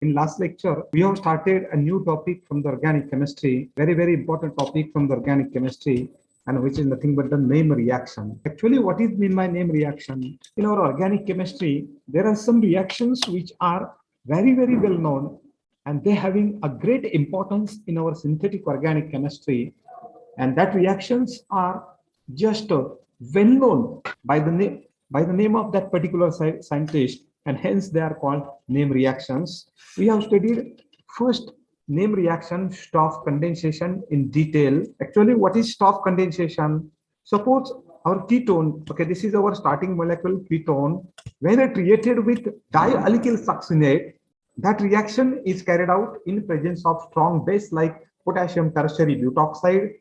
In last lecture, we have started a new topic from the organic chemistry, very important topic from the organic chemistry, and which is nothing but the name reaction. Actually, what is mean by name reaction? In our organic chemistry, there are some reactions which are very well known, and they having a great importance in our synthetic organic chemistry, and that reactions are just well known by the name of that particular scientist, and hence they are called name reactions. We have studied first name reaction, Stobbe condensation, in detail. Actually, what is Stobbe condensation? Suppose our ketone, okay, this is our starting molecule ketone. When it reacted with dialkyl succinate, that reaction is carried out in presence of strong base like potassium tertiary butoxide.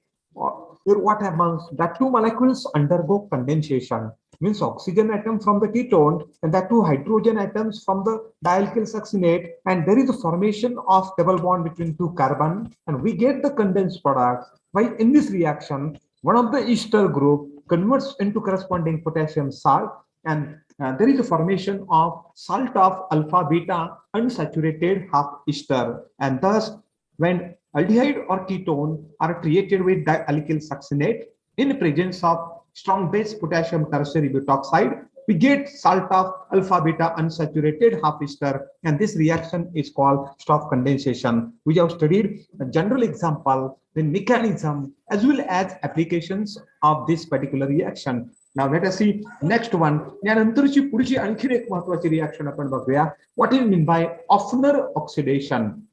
Here what happens, that two molecules undergo condensation, means oxygen atom from the ketone and that two hydrogen atoms from the dialkyl succinate, and there is a formation of double bond between two carbon, and we get the condensed product. While in this reaction, one of the ester group converts into corresponding potassium salt, and there is a formation of salt of alpha beta unsaturated half ester, and thus when aldehyde or ketone are treated with dialkyl succinate in presence of strong base potassium tertiary butoxide, we get salt of alpha beta unsaturated half ester, and this reaction is called Stobbe condensation. We have studied a general example, the mechanism as well as applications of this particular reaction. Now let us see next one. यानंतरची पुढची आणखी एक महत्त्वाची reaction आपण बघूया. What is meant by Oppenauer oxidation?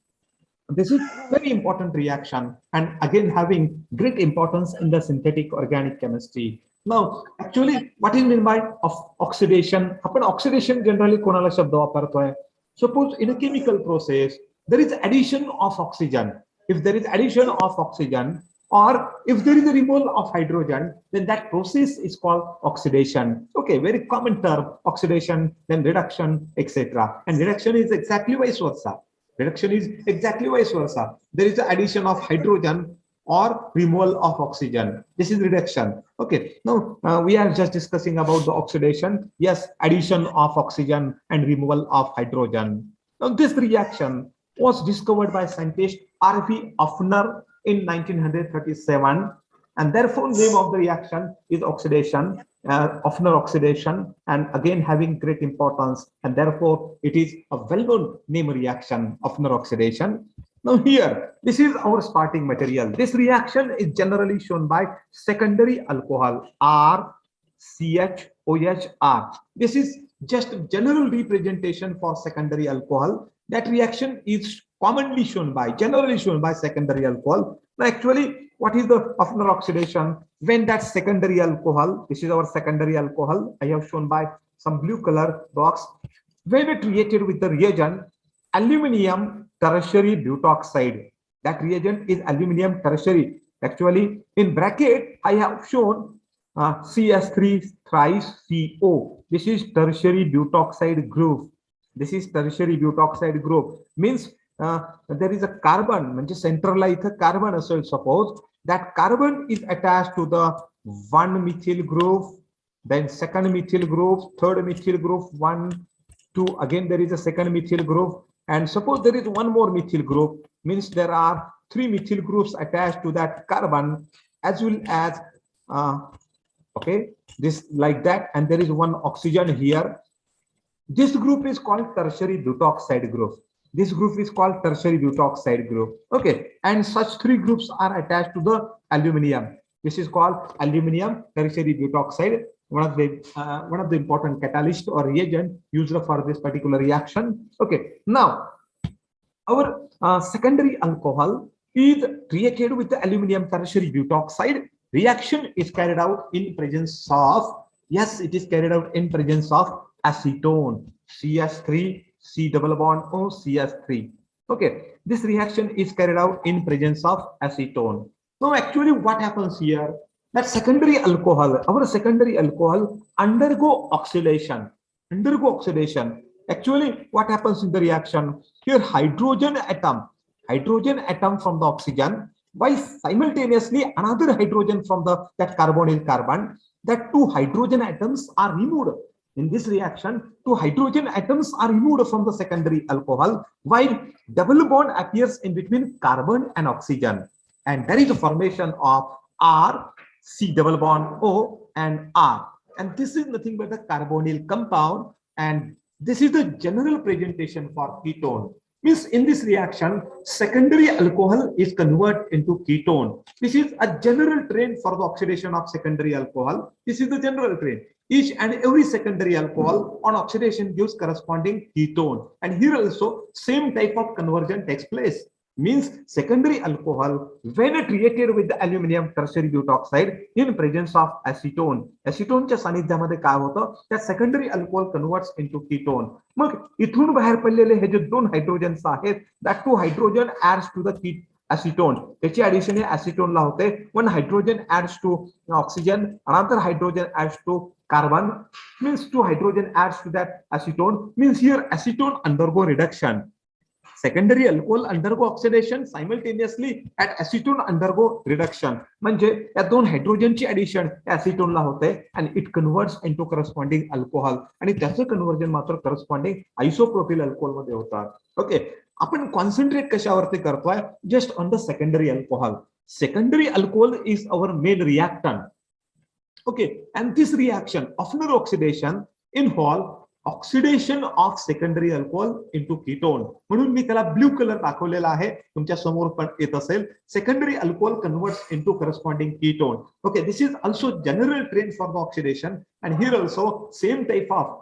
This is very important reaction, and again having great importance in the synthetic organic chemistry. Now, actually, what is meant by oxidation? आपण oxidation generally कोणाला शब्द वापरतोय? Suppose in a chemical process there is addition of oxygen. If there is addition of oxygen, or if there is a removal of hydrogen, then that process is called oxidation. Okay, very common term, oxidation, then reduction, etc. And reduction is exactly vice versa. Reduction is exactly vice versa. There is the addition of hydrogen or removal of oxygen. This is reduction. Okay, now we are just discussing about the oxidation. Yes, addition of oxygen and removal of hydrogen. Now this reaction was discovered by scientist R.V. Oppenauer in 1937, and therefore name of the reaction is oxidation, Oppenauer oxidation, and again having great importance, and therefore it is a well-known name reaction, Oppenauer oxidation. Now here, this is our starting material. This reaction is generally shown by secondary alcohol, RCHOHR. This is just general representation for secondary alcohol. That reaction is commonly shown by, generally shown by secondary alcohol. Now actually, what is the Oppenauer oxidation? When that secondary alcohol, this is our secondary alcohol, I have shown by some blue color box. When it reacted with the reagent aluminium tertiary butoxide, that reagent is aluminium tertiary. Actually, in bracket, I have shown CS3 thrice CO. This is tertiary butoxide group. This is tertiary butoxide group. Means there is a carbon, म्हणजे centralला इथं carbon असेल, suppose that carbon is attached to the one methyl group, then second methyl group, third methyl group, 1, 2, again there is a second methyl group, and suppose there is one more methyl group, means there are 3 methyl groups attached to that carbon, as well as okay, this like that, and there is one oxygen here. This group is called tertiary butoxide group. This group is called tertiary butoxide group. Okay, and such 3 groups are attached to the aluminium. This is called aluminium tertiary butoxide, one of the important catalyst or reagent used for this particular reaction. Okay, now our secondary alcohol is reacted with the aluminium tertiary butoxide. Reaction is carried out in presence of, yes, it is carried out in presence of acetone, CS3, C double bond O, CS3. Okay, this reaction is carried out in presence of acetone. Now actually what happens here, that secondary alcohol, our secondary alcohol undergo oxidation. Actually what happens in the reaction, here hydrogen atom from the oxygen, while simultaneously another hydrogen from that carbonyl carbon, that 2 hydrogen atoms are removed. In this reaction, two hydrogen atoms are removed from the secondary alcohol, while double bond appears in between carbon and oxygen. And there is a formation of R, C double bond O, and R. And this is nothing but a carbonyl compound. And this is the general presentation for ketone. Means in this reaction, secondary alcohol is converted into ketone. This is a general trend for the oxidation of secondary alcohol. This is the general trend. Each and every secondary alcohol on oxidation gives corresponding ketone. And here also same type of conversion takes place. Means secondary alcohol when treated with the aluminum tertiary butoxide in presence of acetone. Acetoneच्या सानिध्यामध्ये काय होतं, त्या secondary alcohol converts into ketone. मग इथून बाहेर पडलेले हे जे दोन hydrogens आहेत, that two hydrogen adds to the acetone. त्याची addition acetone ला होते. One hydrogen adds to oxygen, another hydrogen adds to carbon, means two hydrogen adds to that acetone, means here acetone undergo reduction. Secondary alcohol undergo oxidation simultaneously at acetone undergo reduction. म्हणजे या दोन हायड्रोजनची addition acetone ला होते and it converts into corresponding alcohol. आणि त्याचं conversion मात्र corresponding isopropyl alcohol मध्ये होतात. Okay, आपण कॉन्सन्ट्रेट कशावरती करतोय? Just on the secondary alcohol. Secondary alcohol is our main reactant. Okay, and this reaction, Oppenauer oxidation, involve oxidation of secondary alcohol into ketone. म्हणून मी त्याला blue colour दाखवलेला आहे, तुमच्या समोर पण येत असेल. Secondary alcohol converts into corresponding ketone. Okay, this is also general trend for the oxidation, and here also same type of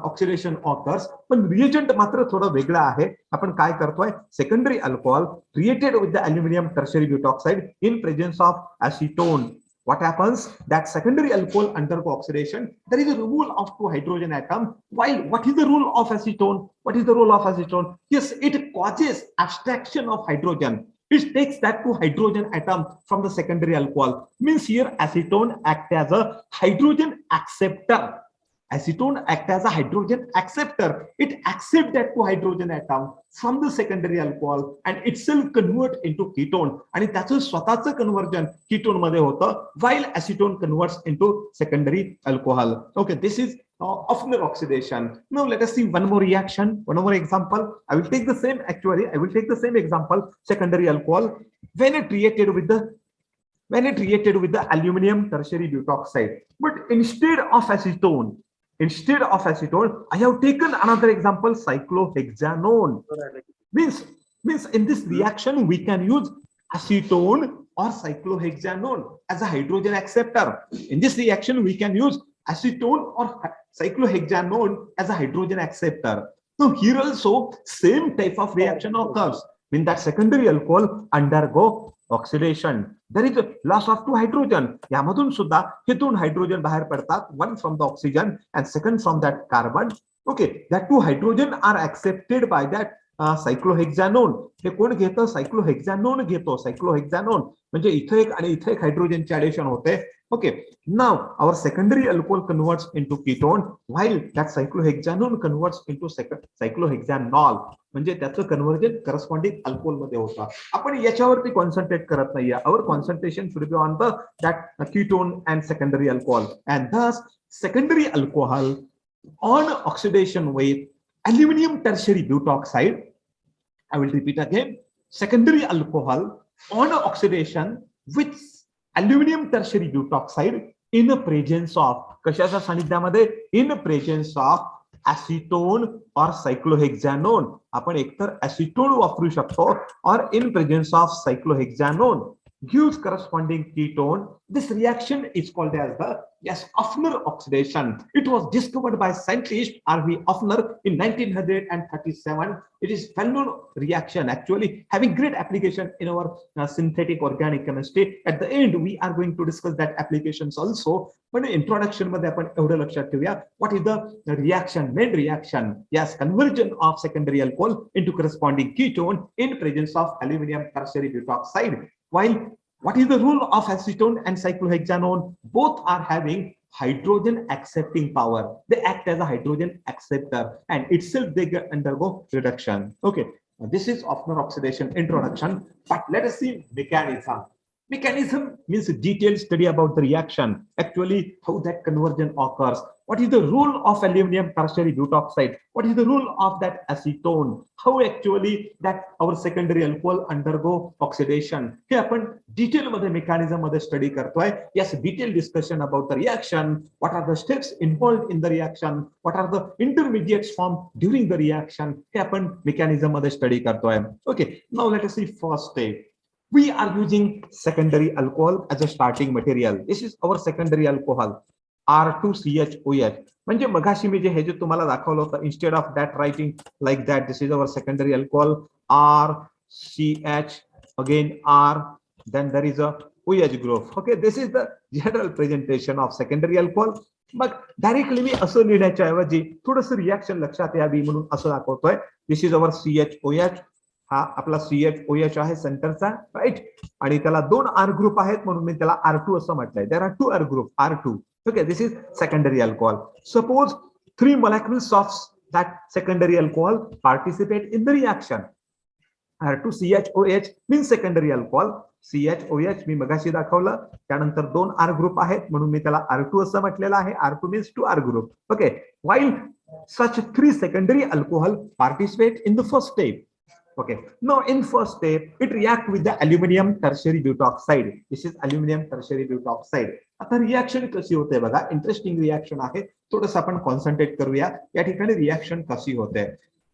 oxidation occurs. पण reagent मात्र थोडं वेगळं आहे. आपण काय करतोय? Secondary alcohol treated with the aluminum tertiary butoxide in presence of acetone. What happens? That secondary alcohol undergo oxidation. There is a removal of two hydrogen atom. While what is the role of acetone? What is the role of acetone? Yes, it causes abstraction of hydrogen. It takes that two hydrogen atom from the secondary alcohol. Means here acetone acts as a hydrogen acceptor. Acetone acts as a hydrogen acceptor. It accepts that two hydrogen atom from the secondary alcohol and itself convert into ketone. आणि त्याचं स्वतःचं conversion ketone मध्ये होतं, while acetone converts into secondary alcohol. Okay, this is Oppenauer oxidation. Now let us see one more reaction, one more example. I will take the same, actually I will take the same example, secondary alcohol when it reacted with the aluminum tertiary butoxide. But instead of acetone, I have taken another example, cyclohexanone. Means in this reaction we can use acetone or cyclohexanone as a hydrogen acceptor. In this reaction we can use acetone or cyclohexanone as a hydrogen acceptor. So here also same type of reaction occurs. When that secondary alcohol undergo oxidation, there is a loss of two hydrogen. यामधून सुद्धा हे दोन hydrogen बाहेर पडतात, one from the oxygen and second from that carbon. Okay, that two hydrogen are accepted by that cyclohexanone. हे कोण घेतं? cyclohexanone घेतो. cyclohexanone म्हणजे इथे एक आणि इथे एक हायड्रोजनचे ऍडिशन होते. Okay, now our secondary alcohol converts into ketone, while that cyclohexanone converts into cyclohexanol. म्हणजे त्याचं कन्व्हर्जन करस्पॉन्डिंग अल्कोहोल मध्ये होतं. आपण याच्यावरती कॉन्सन्ट्रेट करत नाहीये. Our concentration should be on the that ketone and secondary alcohol, and thus secondary alcohol on oxidation with aluminum tertiary butoxide. I will repeat again. Secondary alcohol on oxidation with aluminum tertiary butoxide in the presence of, कशाच्या सानिध्यामध्ये? In the presence of acetone or cyclohexanone. आपण एकतर acetone वापरू शकतो or in presence of cyclohexanone gives corresponding ketone. This reaction is called as the Oppenauer oxidation. It was discovered by scientist R.V. Oppenauer in 1937. It is well-known reaction, actually having great application in our synthetic organic chemistry. At the end, we are going to discuss that applications also. But introduction मध्ये आपण एवढं लक्षात ठेवूया. What is the reaction? Main reaction, yes, conversion of secondary alcohol into corresponding ketone in presence of aluminum tertiary butoxide. While what is the role of acetone and cyclohexanone? Both are having hydrogen accepting power. They act as a hydrogen acceptor and itself they undergo reduction. Okay, this is Oppenauer oxidation introduction. But let us see mechanism. Mechanism means detailed study about the reaction, actually how that conversion occurs. what is the role of aluminum tertiary butoxide, what is the role of that acetone, how actually that our secondary alcohol undergo oxidation, हे आपण detail मध्ये mechanism मध्ये study करतोय. Yes, detail discussion about the reaction, what are the steps involved in the reaction, what are the intermediates form during the reaction, हे आपण mechanism मध्ये study करतोय. Okay, now let us see first step. We are using secondary alcohol as a starting material. This is our secondary alcohol, R2CHOH. म्हणजे मगाशी मी जे तुम्हाला दाखवलं होतं, instead of that writing like that, this is our secondary alcohol, RCH, again R, then there is a OH group. Okay, this is the general presentation of secondary alcohol. मग directly मी असं लिहिण्याच्या ऐवजी थोडंसं रिएक्शन लक्षात यावी म्हणून असं दाखवतोय. This is our CHOH. हा आपला CHOH आहे सेंटरचा, राईट, आणि त्याला 2 R ग्रुप आहेत म्हणून मी त्याला R2 असं म्हटलंय. There are 2 R group, R2. Okay, this is secondary alcohol. Suppose 3 molecules of that secondary alcohol participate in the reaction. R2CHOH means secondary alcohol. CHOH मी मगाशी दाखवलं, त्यानंतर 2 R ग्रुप आहेत म्हणून मी त्याला R2 असं म्हटलेलं आहे. R2 means 2 R group. Okay, while such 3 secondary alcohol participate in the first step. Okay, now in first step it react with the aluminum tertiary butoxide. This is aluminum tertiary butoxide. आता reaction कशी होते बघा, interesting reaction आहे, थोडंसं आपण concentrate करूया या ठिकाणी रिएक्शन कशी होते.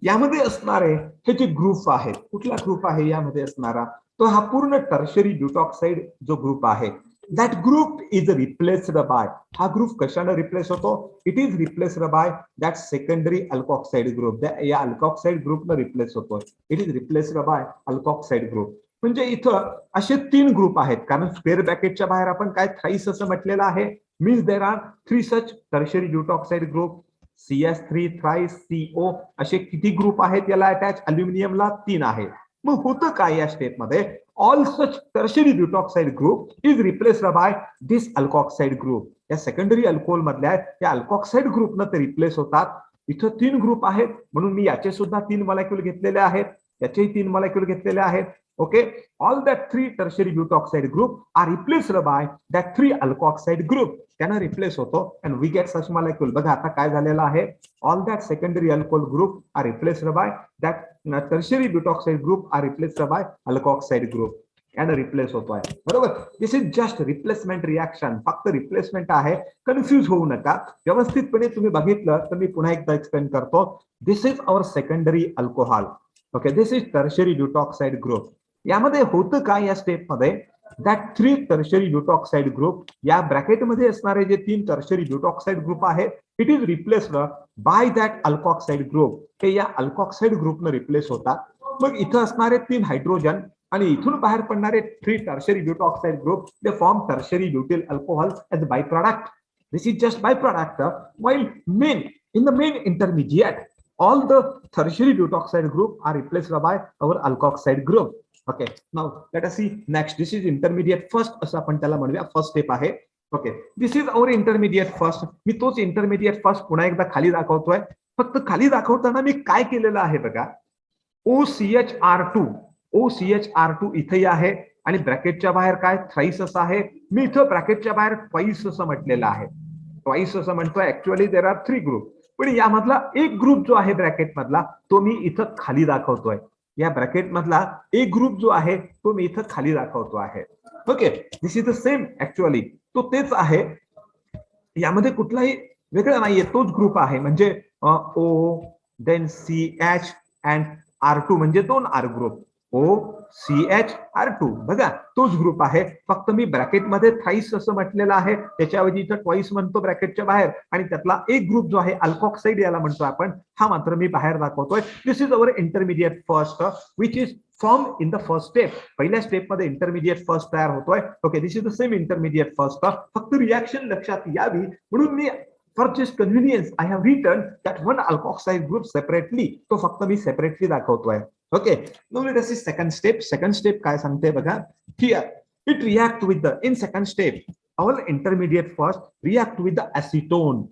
यामध्ये असणारे हे जे ग्रुप आहेत, कुठला ग्रुप आहे यामध्ये असणारा, तो हा पूर्ण टर्शरी ब्युटॉक्साइड जो ग्रुप आहे, that group is replaced by, हा ग्रुप कशाने रिप्लेस होतो, it is replaced by that secondary alkoxide group. या अल्कोक्साइड ग्रुपने रिप्लेस होतो, it is replaced by alkoxide group. म्हणजे इथं असे 3 ग्रुप आहेत, कारण स्क्वेअर ब्रॅकेटच्या बाहेर आपण काय थ्राइस असं म्हटलेलं आहे, means there are 3 such tertiary butoxide group, CH3 thrice CO, असे किती ग्रुप आहेत याला अटॅच, अल्युमिनियमला 3 आहे. मग होतं काय या स्टेप मध्ये, all such tertiary butoxide group is replaced by this alkoxide group. या सेकंडरी अल्कोहोल मधल्या या अल्कोक्साइड ग्रुपने ते रिप्लेस होतात. इथं 3 ग्रुप आहेत म्हणून मी याचे सुद्धा 3 मॉलिक्यूल घेतलेले आहेत, याचेही 3 मॉलिक्यूल घेतलेले आहेत. Okay, all that 3 tertiary butoxide group are replaced by that 3 alkoxide group. त्याने रिप्लेस होतो and we get such molecule. बघा आता काय झालेलं आहे, all that secondary alcohol group are replaced by that tertiary butoxide group are replaced by alkoxide group याने replace होतोय, बरोबर. This is just replacement reaction, फक्त रिप्लेसमेंट आहे, कन्फ्यूज होऊ नका. व्यवस्थितपणे तुम्ही बघितलं तर मी पुन्हा एकदा एक्सप्लेन करतो. This is our secondary alcohol. Okay, this is tertiary butoxide group. यामध्ये होतं काय या स्टेप मध्ये, दॅट 3 टर्शरी ब्युटॉक्साइड ग्रुप, या ब्रॅकेटमध्ये असणारे जे 3 टर्शरी ब्युटॉक्साइड ग्रुप आहेत, it is replaced by that alkoxide group. हे या अल्कोक्साइड ग्रुपने रिप्लेस होतात. मग इथं असणारे 3 हायड्रोजन आणि इथून बाहेर पडणारे 3 tertiary butoxide group, they form tertiary butyl alcohol as by product. This is just by product. While in the main intermediate, all the tertiary butoxide group are replaced by our alkoxide group. Okay, now let us see next. This is intermediate first असं आपण त्याला म्हणूया, first step आहे. Okay, this is our intermediate first. मी तोच intermediate first पुन्हा एकदा खाली दाखवतोय. फक्त खाली दाखवताना मी काय केलेलं आहे बघा, OCHR2 इथे आहे आणि ब्रॅकेटच्या बाहेर काय थ्राइस असं आहे. मी इथं ब्रॅकेटच्या बाहेर ट्वाइस असं म्हटलेलं आहे, ट्वाइस असं म्हणतोय. ऍक्च्युअली देर आर 3 ग्रुप, पण यामधला एक ग्रुप जो आहे ब्रॅकेट मधला तो मी इथं खाली दाखवतोय. या ब्रॅकेट मधला एक ग्रुप जो आहे तो मी इथं खाली दाखवतो आहे. Okay, this is the same, actually तो तेच आहे, यामध्ये कुठलाही वेगळं नाहीये, तोच ग्रुप आहे. म्हणजे O then CH and R2 म्हणजे 2 R ग्रुप, OCHR2. बघा तोच ग्रुप आहे, फक्त मी ब्रॅकेट मध्ये थ्राइस असं म्हटलेलं आहे, त्याच्याऐवजी इथं ट्वाइस म्हणतो ब्रॅकेटच्या बाहेर. आणि त्यातला एक ग्रुप जो आहे अल्कोक्साइड याला म्हणतो आपण, हा मात्र मी बाहेर दाखवतोय. This is our intermediate first which is form in the first step. पहिल्या स्टेप मध्ये इंटरमिडिएट फर्स्ट तयार होतोय. Okay, this is the same intermediate first. फक्त रिएक्शन लक्षात यावी म्हणून मी for just convenience I have written that one alkoxide group separately. तो फक्त मी सेपरेटली दाखवतोय. Okay, now let us see second step. Second step काय सांगते बघा, here it react with the, in second step our intermediate first react with the acetone.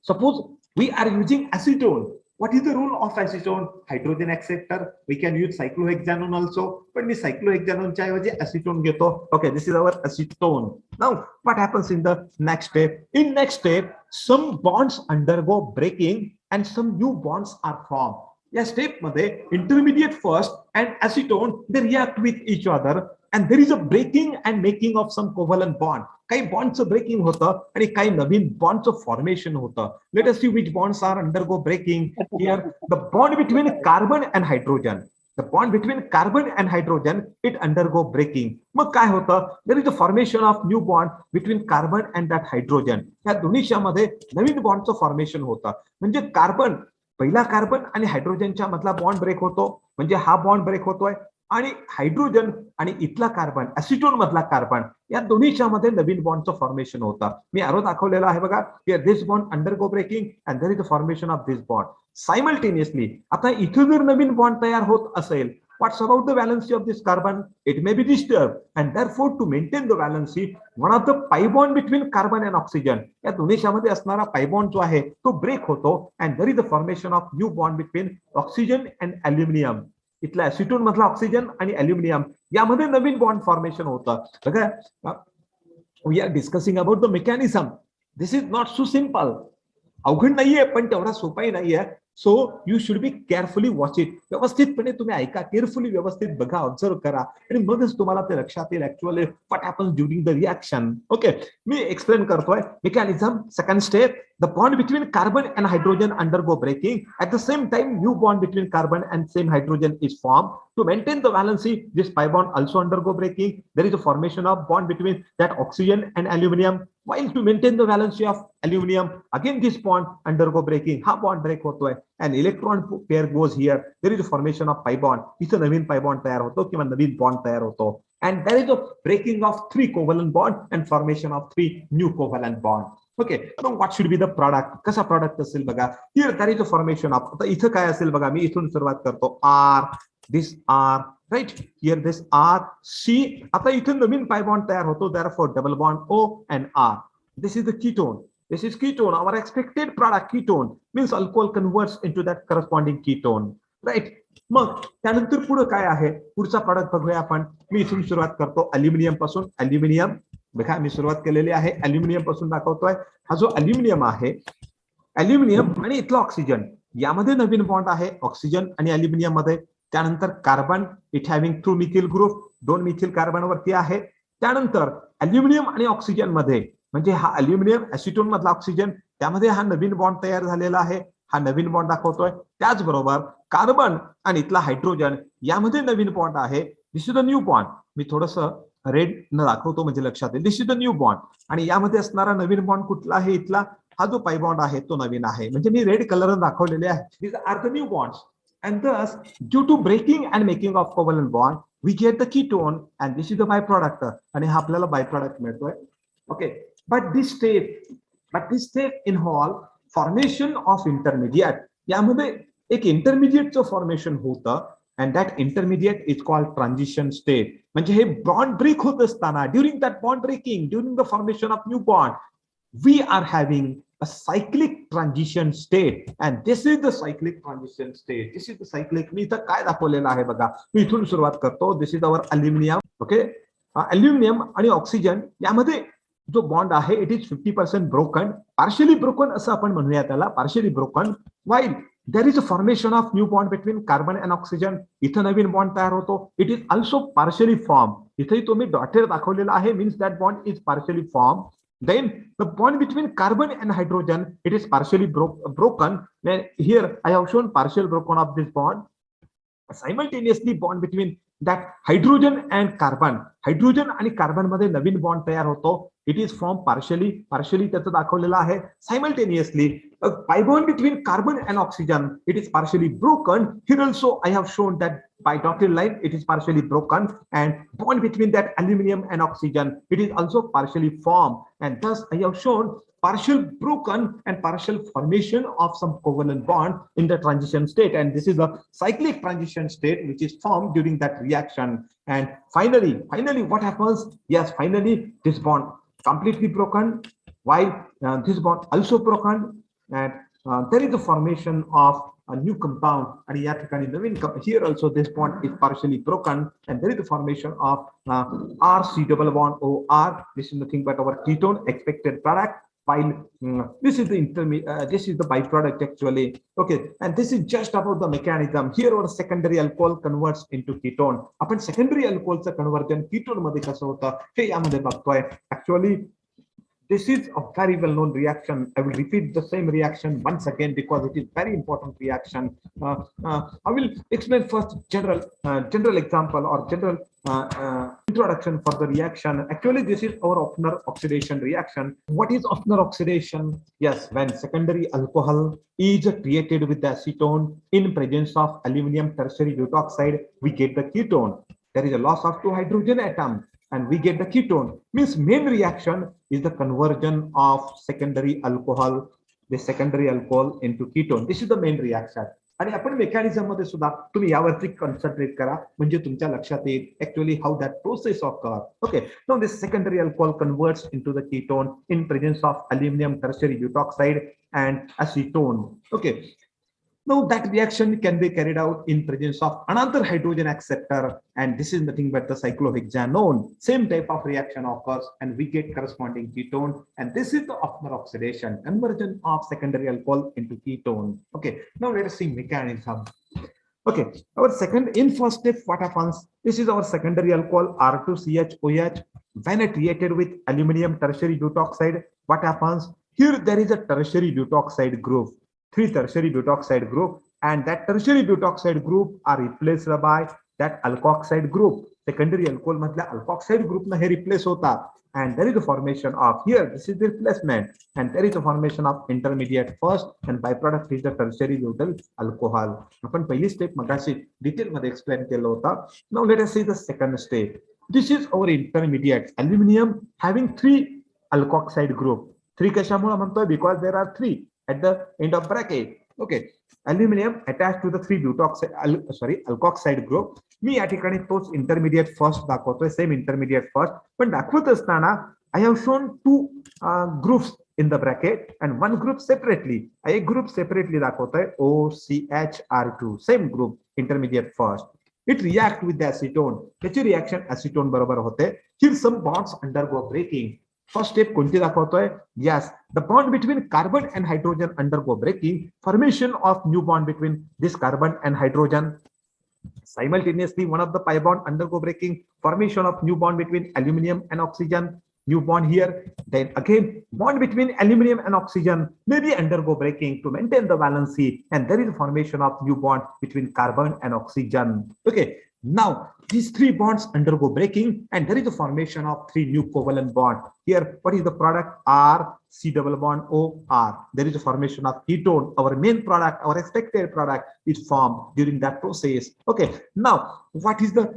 Suppose we are using acetone. What is the role of acetone? Hydrogen acceptor. We can use cyclohexanone also, but we cyclohexanone च्या ऐवजी acetone घेतो. Okay, this is our acetone. Now, what happens in the next step? In next step, some bonds undergo breaking and some new bonds are formed. या step मध्ये intermediate first and acetone they react with each other and there is a breaking and making of some covalent bond. काही बॉन्डचं breaking होतं आणि काही नवीन बॉन्डचं formation होतं. Let us see which bonds are undergo breaking. Here the bond between carbon and hydrogen. The bond between carbon and hydrogen it undergo breaking. मग काय होतं? There is a formation of new bond between carbon and that hydrogen. या दोन्हीच्यामध्ये नवीन बॉन्डचं formation होतं. म्हणजे carbon पहिला carbon आणि हायड्रोजनच्या मधला bond break होतो म्हणजे हा बॉन्ड ब्रेक होतोय आणि हायड्रोजन आणि इथला कार्बन ऍसिटोन मधला कार्बन या दोन्हीच्या मध्ये नवीन बॉन्डचं फॉर्मेशन होतं. मी आरो दाखवलेला आहे बघा. This bond undergo breaking and there is a formation of this bond simultaneously. आता इथं जर नवीन बॉन्ड तयार होत असेल, what's about the valency of this carbon? It may be disturbed and therefore to maintain the valency one of the pi bond between carbon and oxygen या दोन्हीच्यामध्ये असणारा pi bond जो आहे तो ब्रेक होतो and there is the formation of new bond between oxygen and aluminum. इथला ऍसिटोन मधला oxygen आणि aluminium यामध्ये नवीन बॉन्ड फॉर्मेशन होतं. बघा, we are discussing about the mechanism. This is not so simple. अवघड नाहीये पण तेवढा सोपाही नाहीये. So you should be carefully watch it. व्यवस्थितपणे तुम्ही ऐका, केअरफुली व्यवस्थित बघा, ऑब्झर्व करा आणि मगच तुम्हाला ते लक्षात येईल actually what happens during the reaction. Okay, मी एक्सप्लेन करतोय. Mechanism second step, the bond between carbon and hydrogen undergo breaking. At the same time, new bond between carbon and same hydrogen is formed. To maintain the valency, this pi bond also undergo breaking. There is a formation of bond between that oxygen and aluminum. While to maintain the valency of aluminum, again this bond undergo breaking. Ha bond break होतोय and electron pair goes here. There is a formation of pi bond. इथं नवीन pi bond तयार होतो किंवा नवीन bond तयार होतो. And there is a breaking of 3 covalent bond and formation of 3 new covalent bond. Okay, मग what should be the product? कसा product असेल बघा. Here there is a formation of. आता इथं काय असेल बघा, मी इथून सुरुवात करतो. R, this R, right. Here this R C. आता इथून नवीन पाय बॉन्ड तयार होतो. Therefore double bond O and R. This is the ketone. This is ketone. Our expected product ketone means alcohol converts into that corresponding ketone, right? मग त्यानंतर पुढे काय आहे? पुढचा प्रॉडक्ट बघूया आपण. मी इथून सुरुवात करतो अल्युमिनियम पासून. अल्युमिनियम बघा मी सुरुवात केलेली आहे. अल्युमिनियम पासून दाखवतोय. हा जो अल्युमिनियम आहे, अल्युमिनियम आणि इथलं ऑक्सिजन यामध्ये नवीन बॉन्ड आहे ऑक्सिजन आणि अल्युमिनियम मध्ये. त्यानंतर carbon it having 2 methyl group, 2 Mithil carbon वरती आहे. त्यानंतर अल्युमिनियम आणि ऑक्सिजन मध्ये म्हणजे हा अल्युमिनियम ऍसिटोन मधला ऑक्सिजन त्यामध्ये हा नवीन बॉन्ड तयार झालेला आहे. हा नवीन बॉन्ड दाखवतोय. त्याचबरोबर कार्बन आणि इथला हायड्रोजन यामध्ये नवीन बॉन्ड आहे. This is the new bond. मी थोडस रेड न दाखवतो म्हणजे लक्षात येईल. This is the new bond. आणि यामध्ये असणारा नवीन बॉन्ड कुठला आहे? इथला हा जो पाय बॉन्ड आहे तो नवीन आहे. म्हणजे मी रेड कलर दाखवलेले आहे. These are the new bonds. And thus, due to breaking and making of covalent bond, we get the ketone, and this is the byproduct. आणि हा आपल्याला byproduct मिळतोय. Okay, but this step involve formation of intermediate. यामध्ये एक इंटरमिडिएटचं formation होतं and that intermediate is called transition state. म्हणजे हे bond break होत असताना during that bond breaking, during the formation of new bond, we are having a cyclic transition state, and this is the cyclic transition state. This is the cyclic. मी इथं काय दाखवलेलं आहे बघा. मी इथून सुरुवात करतो. This is our aluminium. Okay, aluminium आणि ऑक्सिजन यामध्ये जो बॉन्ड आहे it is 50% broken, partially broken असं आपण म्हणूया त्याला, partially broken. While there is a formation of new bond between carbon and oxygen. इथं नवीन बॉन्ड तयार होतो. It is also partially form. इथेही तुम्ही डॉटेड दाखवलेला आहे, means that bond is partially form. Then the bond between carbon and hydrogen it is partially broken. Here I have shown partial broken of this bond. Simultaneously bond between that hydrogen and carbon, hydrogen आणि carbon मध्ये नवीन bond तयार होतो. It is form partially त्याचं दाखवलेलं आहे. Simultaneously pi bond between carbon and oxygen it is partially broken. Here also I have shown that by dotted line it is partially broken, and bond between that aluminum and oxygen it is also partially formed, and thus I have shown partial broken and partial formation of some covalent bond in the transition state, and this is a cyclic transition state which is formed during that reaction. And finally what happens? Yes, finally this bond completely broken, while this bond also broken, and there is the formation of a new compound, and या ठिकाणी नवीन here also this bond is partially broken, and there is the formation of RC double bond OR. This is nothing but our ketone expected product. While this is the intermediate, this is the byproduct actually. Okay, and this is just about the mechanism. Here our secondary alcohol converts into ketone. आपण secondary alcohol चं conversion ketone मध्ये कसं होतं हे यामध्ये बघतोय. Actually, this is a very well-known reaction. I will repeat the same reaction once again because it is very important reaction. I will explain first general example or general introduction for the reaction. Actually, this is our Oppenauer oxidation reaction. What is Oppenauer oxidation? Yes, when secondary alcohol is created with the acetone in presence of aluminum tertiary butoxide, we get the ketone. There is a loss of 2 hydrogen atoms, and we get the ketone. Means main reaction is the conversion of secondary alcohol into ketone. This is the main reaction. आणि आपण mechanism मध्ये सुद्धा तुम्ही यावरती concentrate करा म्हणजे तुमच्या लक्षात येईल actually how that process occurs. Okay, now this secondary alcohol converts into the ketone in presence of aluminum tertiary butoxide and acetone. Okay, now that reaction can be carried out in presence of another hydrogen acceptor, and this is nothing but the cyclohexanone. Same type of reaction occurs, and we get corresponding ketone, and this is the Oppenauer oxidation, conversion of secondary alcohol into ketone. Okay, now let us see mechanism. Okay, our second in first step, what happens? This is our secondary alcohol R2CHOH. When it reacted with aluminum tertiary butoxide, what happens? Here there is a tertiary butoxide group. 3 tertiary butoxide group, and that tertiary butoxide group are replaced by that alkoxide group. Secondary alcohol मधल्या alkoxide group ना हे replace होतात, and there is a formation of here. This is the replacement, and there is a formation of intermediate first, and byproduct is the tertiary butyl alcohol. आपण पहिली step मगाशी detail मध्ये explain केलं होतं. Now let us see the second step. This is our intermediate aluminum having 3 alkoxide group. 3 कशामुळे म्हणतोय? Because there are 3 at the end of bracket. Okay, aluminum attached to the 3 alkoxide group. मी या ठिकाणी तोच intermediate first दाखवतोय, same intermediate first, पण दाखवत असताना I have shown 2 groups in the bracket and 1 group separately. एक group separately दाखवतोय OCHR2, same group, intermediate first. It react with the acetone. त्याची reaction acetone बरोबर होते. Here some bonds undergo breaking. First step कोणती दाखवतोय? Yes, the bond between carbon and hydrogen undergo breaking. Formation of new bond between this carbon and hydrogen. Simultaneously, one of the pi bond undergo breaking. Formation of new bond between aluminum and oxygen. New bond here. Then again, bond between aluminum and oxygen may be undergo breaking to maintain the valency, and there is a formation of new bond between carbon and oxygen. Okay. Now these 3 bonds undergo breaking, and there is a formation of 3 new covalent bonds. Here, what is the product? R C double bond O R. There is a formation of ketone. Our main product, our expected product, is formed during that process. Okay. Now, what is the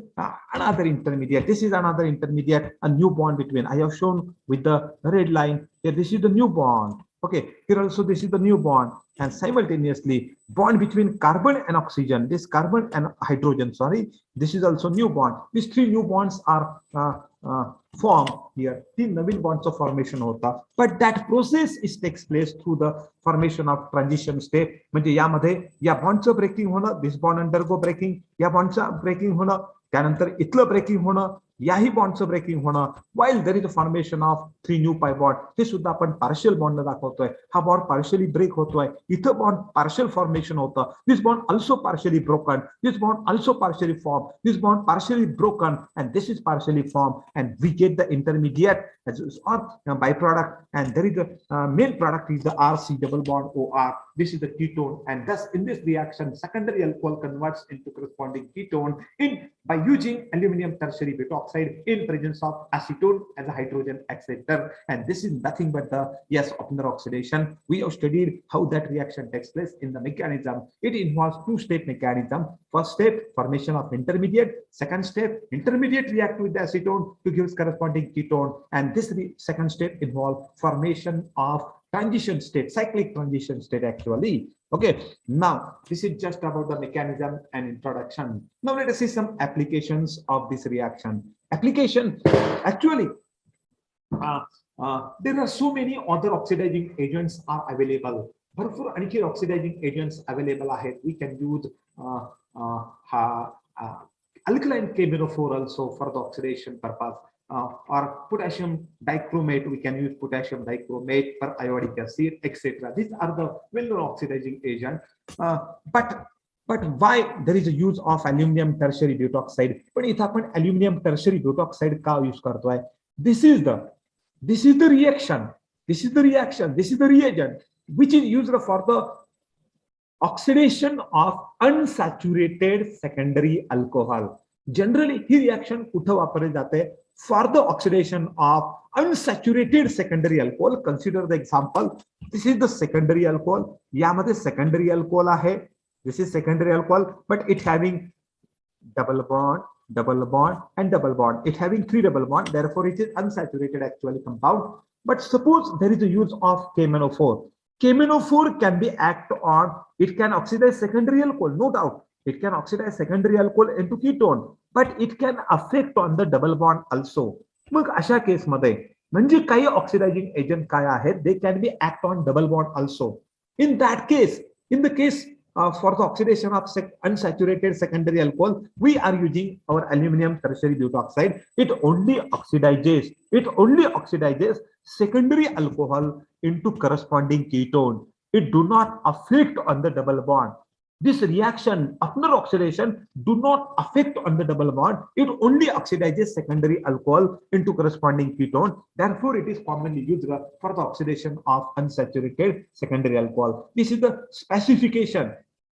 another intermediate? This is another intermediate, a new bond between. I have shown with the red line. Here, this is the new bond. Okay, here also this is the new bond, and simultaneously bond between carbon and oxygen. This carbon and hydrogen, sorry, this is also new bond. These 3 new bonds are formed here. 3 Naveen bonds of formation होता, but that process is takes place through the formation of transition step. म्हणजे यामध्ये या बॉन्डचं breaking होणं, this bond undergo breaking, या बॉन्डचं breaking होणं, त्यानंतर इथलं breaking होणं, याही बॉन्डचं ब्रेकिंग होणं, while there is a formation of 3 new pi bond. हे सुद्धा आपण पार्शियल बॉन्ड दाखवतोय. हा बॉन्ड पार्शियली ब्रेक होतोय, इथं बॉन्ड पार्शियल फॉर्मेशन होतं. This bond also partially broken, this bond also partially formed, this bond partially broken, and this is partially formed, and we get the intermediate as or byproduct, and there is the main product is the RC double bond OR. This is the ketone, and thus in this reaction secondary alcohol converts into corresponding ketone by using aluminum tertiary butoxide in presence of acetone as a hydrogen acceptor. And this is nothing but the Oppenauer oxidation. We have studied how that reaction takes place in the mechanism. It involves 2-step mechanism. First step, formation of intermediate. Second step, intermediate react with the acetone to give corresponding ketone, and this second step involves formation of transition state, cyclic transition state actually. Okay, now this is just about the mechanism and introduction. Now let us see some applications of this reaction. Application, actually, there are so many other oxidizing agents are available. भरपूर आणखी oxidising agents available आहेत. We can use alkaline KMnO4 also for the oxidation purpose, or potassium dichromate. We can use potassium dichromate for iodic acid, etc. These are the well-known oxidizing agent. But why there is a use of aluminum tertiary butoxide? पण इथं आपण aluminum tertiary butoxide का use करतोय? This is the reaction. This is the reagent which is used for the oxidation of unsaturated secondary alcohol. Generally he reaction कुठे वापरली जाते? For the oxidation of unsaturated secondary alcohol. Consider the example. This is the secondary alcohol. यामध्ये secondary alcohol आहे. This is secondary alcohol, but it having double bond, and double bond. It having 3 double bond. Therefore, it is unsaturated actually compound. But suppose there is a use of KMnO4. KMnO4 can be act on. It can oxidize secondary alcohol, no doubt. It can oxidize secondary alcohol into ketone, but it can affect on the double bond also. मग अशा case मध्ये म्हणजे काही oxidizing agent काय आहेत? They can be act on double bond also. In that case, in the case for the oxidation of unsaturated secondary alcohol, we are using our aluminum tertiary butoxide. It only oxidizes secondary alcohol into corresponding ketone. It do not affect on the double bond. This reaction after oxidation do not affect on the double bond. It only oxidizes secondary alcohol into corresponding ketone. Therefore, it is commonly used for the oxidation of unsaturated secondary alcohol. This is the specification.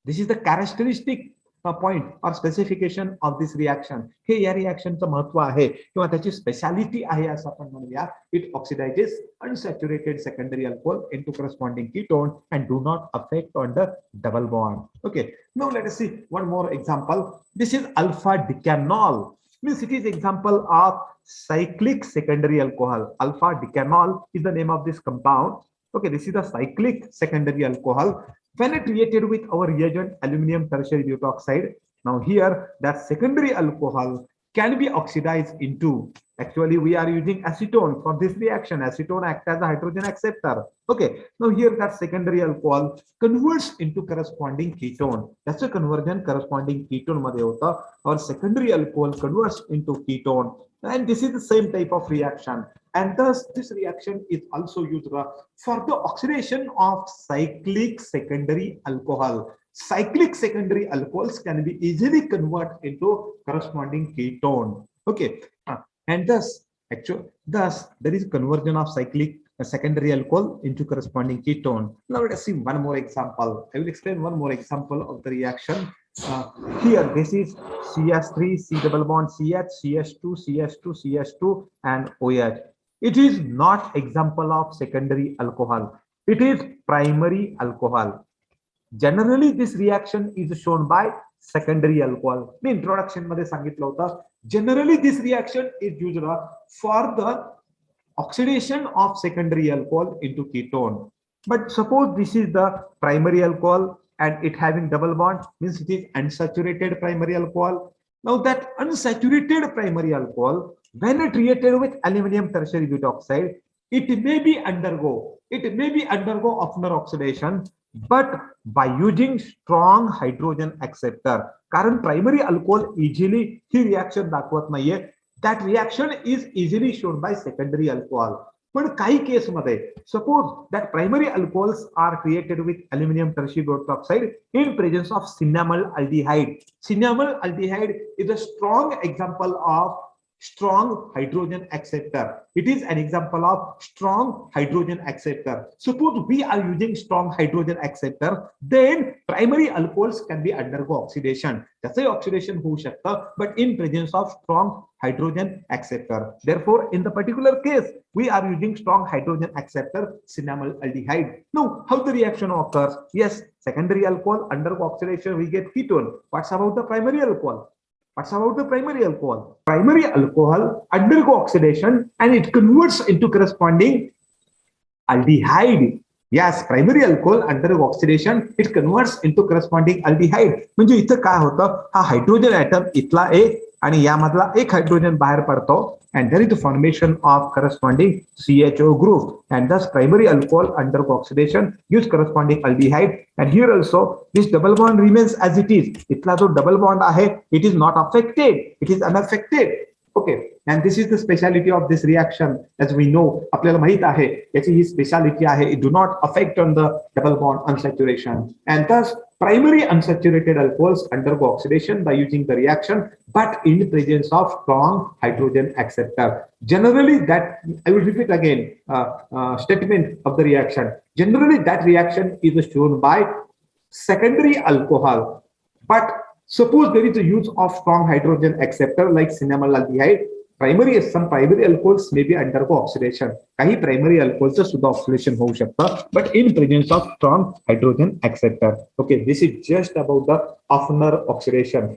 This is the characteristic point or specification of this reaction. हे या रिएक्शनचं महत्व आहे किंवा त्याची speciality आहे असं आपण म्हणूया. It oxidizes unsaturated secondary alcohol into corresponding ketone and do not affect on the double bond. Okay, now let us see one more example. This is alpha decanol. Means it is example of cyclic secondary alcohol. Alpha decanol is the name of this compound. Okay, this is the cyclic secondary alcohol. When it reacted with our reagent aluminum tertiary butoxide, now here that secondary alcohol can be oxidized into, actually we are using acetone for this reaction. Acetone acts as a hydrogen acceptor. Okay, now here that secondary alcohol converts into corresponding ketone. That's a conversion corresponding ketone मध्ये होता. Our secondary alcohol converts into ketone, and this is the same type of reaction. And thus this reaction is also used for the oxidation of cyclic secondary alcohol. Cyclic secondary alcohols can be easily converted into corresponding ketone. Okay, and thus there is conversion of cyclic secondary alcohol into corresponding ketone. Now let us see one more example. I will explain one more example of the reaction. Here this is CH3, C double bond CH, CH2, CH2, CH2, and OH. It is not example of secondary alcohol. It is primary alcohol. Generally, this reaction is shown by secondary alcohol. Me introduction मध्ये सांगितलं होतं. Generally, this reaction is used for the oxidation of secondary alcohol into ketone. But suppose this is the primary alcohol and it having double bond, means it is unsaturated primary alcohol. Now that unsaturated primary alcohol, when it reacted with aluminum tertiary butoxide, it may be undergo Oppenauer oxidation, but by using strong hydrogen acceptor. कारण primary alcohol easily ही reaction दाखवत नाहीये. That reaction is easily shown by secondary alcohol. पण काही case मध्ये, suppose that primary alcohols are created with aluminum tertiary butoxide in presence of cinnamyl aldehyde. Cinnamyl aldehyde is a strong example of strong hydrogen acceptor. It is an example of strong hydrogen acceptor. Suppose we are using strong hydrogen acceptor, then primary alcohols can be undergo oxidation. त्याचे oxidation होऊ शकतं, but in presence of strong hydrogen acceptor. Therefore, in the particular case, we are using strong hydrogen acceptor, cinnamyl aldehyde. Now, how the reaction occurs? Yes, secondary alcohol undergo oxidation, we get ketone. What's about the primary alcohol? Primary alcohol undergo oxidation and it converts into corresponding aldehyde. Yes, primary alcohol undergo oxidation, it converts into corresponding aldehyde. म्हणजे इथं काय होतं, हा hydrogen atom इथला एक आणि यामधला एक हायड्रोजन बाहेर पडतो and there is the formation of corresponding CHO group and thus primary alcohol undergo oxidation gives corresponding aldehyde and here also this double bond remains as it is. इथला जो double bond आहे it is not affected, it is unaffected. Okay, and this is the speciality of this reaction as we know. आपल्याला माहित आहे याची ही speciality आहे. It do not affect on the double bond unsaturation and thus primary unsaturated alcohols undergo oxidation by using the reaction but in presence of strong hydrogen acceptor. Generally that, I will repeat again, statement of the reaction. Generally that reaction is shown by secondary alcohol, but suppose there is a use of strong hydrogen acceptor like cinnamaldehyde, some primary alcohols may be undergo oxidation. काही primary alcohols सुद्धा oxidation होऊ शकतं, but in presence of strong hydrogen acceptor. Okay, this is just about the Oppenauer oxidation.